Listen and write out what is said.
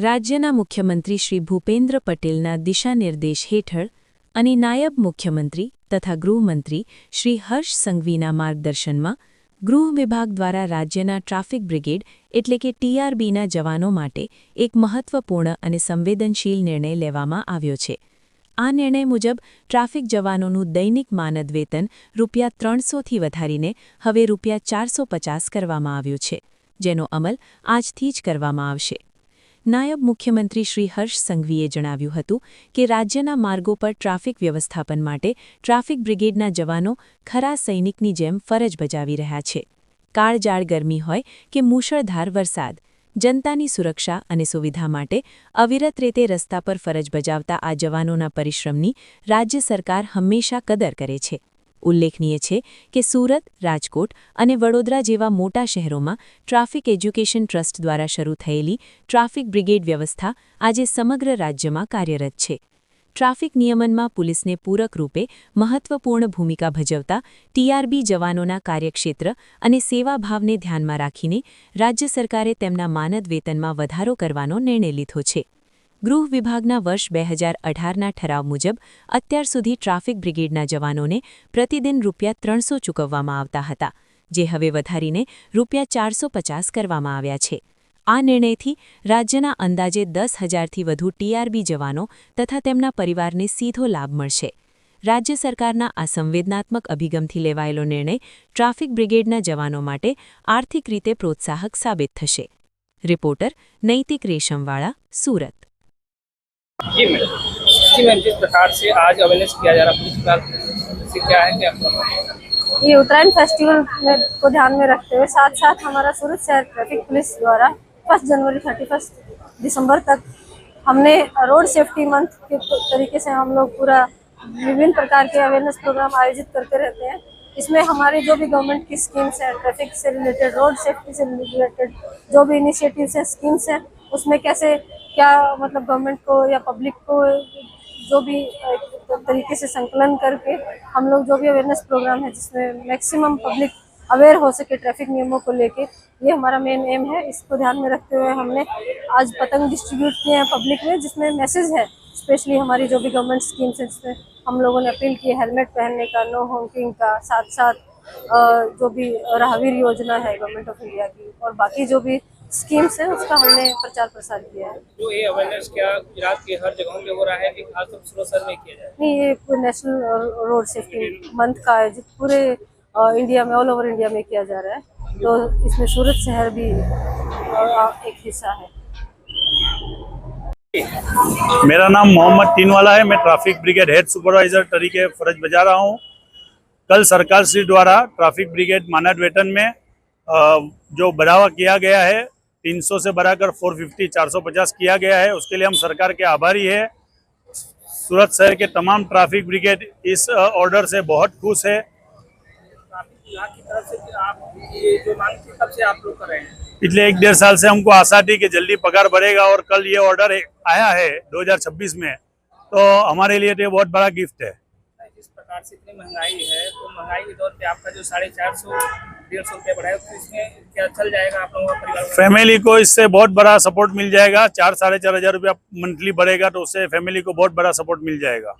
રાજ્યના મુખ્યમંત્રી શ્રી ભૂપેન્દ્ર પટેલના દિશાનિર્દેશ હેઠળ અને નાયબ મુખ્યમંત્રી તથા ગૃહમંત્રી શ્રી હર્ષ સંઘવીના માર્ગદર્શનમાં ગૃહ વિભાગ દ્વારા રાજ્યના ટ્રાફિક બ્રિગેડ એટલે કે ટીઆરબીના જવાનો માટે એક મહત્વપૂર્ણ અને સંવેદનશીલ નિર્ણય લેવામાં આવ્યો છે। આ નિર્ણય મુજબ ટ્રાફિક જવાનોનું દૈનિક માનદ વેતન ₹300થી વધારીને હવે ₹450 કરવામાં આવ્યું છે, જેનો અમલ આજથી જ કરવામાં આવશે। નાયબ મુખ્યમંત્રી શ્રી હર્ષ સંઘવીએ જણાવ્યું હતું કે રાજ્યના માર્ગો પર ટ્રાફિક વ્યવસ્થાપન માટે ટ્રાફિક બ્રિગેડના જવાનો ખરા સૈનિકની જેમ ફરજ બજાવી રહ્યા છે। કાળઝાળ ગરમી હોય કે મૂશળધાર વરસાદ, જનતાની સુરક્ષા અને સુવિધા માટે અવિરત રીતે રસ્તા પર ફરજ બજાવતા આ જવાનોના પરિશ્રમની રાજ્ય સરકાર હંમેશા કદર કરે છે। ઉલ્લેખનીય છે કે સુરત, રાજકોટ અને વડોદરા જેવા મોટા શહેરોમાં ટ્રાફિક એજ્યુકેશન ટ્રસ્ટ દ્વારા શરૂ થયેલી ટ્રાફિક બ્રિગેડ વ્યવસ્થા આજે સમગ્ર રાજ્યમાં કાર્યરત છે। ટ્રાફિક નિયમનમાં પોલીસને પૂરક રૂપે મહત્વપૂર્ણ ભૂમિકા ભજવતા ટીઆરબી જવાનોના કાર્યક્ષેત્ર અને સેવાભાવને ધ્યાનમાં રાખીને રાજ્ય સરકારે તેમના માનદ વેતનમાં વધારો કરવાનો નિર્ણય લીધો છે। ગૃહ વિભાગના વર્ષ 2018ના ઠરાવ મુજબ અત્યાર સુધી ટ્રાફિક બ્રિગેડના જવાનોને પ્રતિદિન ₹300 ચૂકવવામાં આવતા હતા, જે હવે વધારીને ₹450 કરવામાં આવ્યા છે। આ નિર્ણયથી રાજ્યના અંદાજે 10,000થી વધુ ટીઆરબી જવાનો તથા તેમના પરિવારને સીધો લાભ મળશે। રાજ્ય સરકારના આ સંવેદનાત્મક અભિગમથી લેવાયેલો નિર્ણય ટ્રાફિક બ્રિગેડના જવાનો માટે આર્થિક રીતે પ્રોત્સાહક સાબિત થશે। રિપોર્ટર નૈતિક રેશમવાળા, सुरत। जी मैम, जिस प्रकार से आज अवेयरनेस किया जा रहा है, पुलिस विभाग से क्या है क्या ये उत्तरायण फेस्टिवल को ध्यान में रखते हुए साथ साथ हमारा सूरत शहर ट्रैफिक पुलिस द्वारा 1 जनवरी 31 दिसंबर तक हमने रोड सेफ्टी मंथ के तरीके से हम लोग पूरा विभिन्न प्रकार के अवेयरनेस प्रोग्राम आयोजित करते रहते हैं। इसमें हमारी जो भी गवर्नमेंट की स्कीम्स हैं, ट्रैफिक से रिलेटेड, रोड सेफ्टी से रिलेटेड जो भी इनिशिएटिव्स हैं, स्कीम्स हैं, उसमें कैसे क्या मतलब गवर्नमेंट को या पब्लिक को जो भी तरीके से संकलन करके हम लोग जो भी अवेयरनेस प्रोग्राम है जिसमें मैक्सिमम पब्लिक अवेयर हो सके ट्रैफिक नियमों को लेके, ये हमारा मेन एम है। इसको ध्यान में रखते हुए हमने आज पतंग डिस्ट्रीब्यूट किए हैं पब्लिक में, जिसमें मैसेज है स्पेशली हमारी जो भी गवर्नमेंट स्कीम्स है जिसमें हम लोगों ने अपील की है हेलमेट पहनने का, नो हॉकिंग का, साथ साथ जो भी राहगीर योजना है गवर्नमेंट ऑफ इंडिया की और बाकी जो भी स्कीम्स है उसका हमने प्रचार प्रसार किया है। जो ये अवेयरनेस क्या गुजरात के हर जगहों पे हो रहा है कि खासतौर सूरत शहर में किया जाए? नहीं, ये नेशनल रोड सेफ्टी मंथ का आयोजित पूरे इंडिया में, ऑल ओवर इंडिया में किया जा रहा है, तो इसमें सूरत शहर भी एक हिस्सा है। मेरा नाम मोहम्मद टीनवाला है। मैं ट्रैफिक ब्रिगेड हेड सुपरवाइजर तरीके फर्ज बजा रहा हूँ। कल सरकार श्री द्वारा ट्रैफिक ब्रिगेड मानद वेतन में जो बढ़ावा किया गया है 300 से बढ़ाकर 450 किया गया है, उसके लिए हम सरकार के आभारी है। सूरत शहर के तमाम ट्रैफिक ब्रिगेड इस ऑर्डर से बहुत खुश है। की तरफ से आप ये जो मांग थी कब से आप लोग कर रहे हैं? पिछले 1-1.5 साल से हमको आशा थी कि जल्दी पगार बढ़ेगा और कल ये ऑर्डर आया है 2026 में, तो हमारे लिए तो ये बहुत बड़ा गिफ्ट है। जिस प्रकार से इतनी महंगाई है, तो महंगाई के दौर पे आपका जो 450-150 रुपये बढ़ाया, तो इसमें क्या चल जाएगा आप लोगों का परिवार? फैमिली को इससे बहुत बड़ा सपोर्ट मिल जाएगा। 4-4.5 हज़ार रुपया मंथली बढ़ेगा, तो उससे फैमिली को बहुत बड़ा सपोर्ट मिल जाएगा।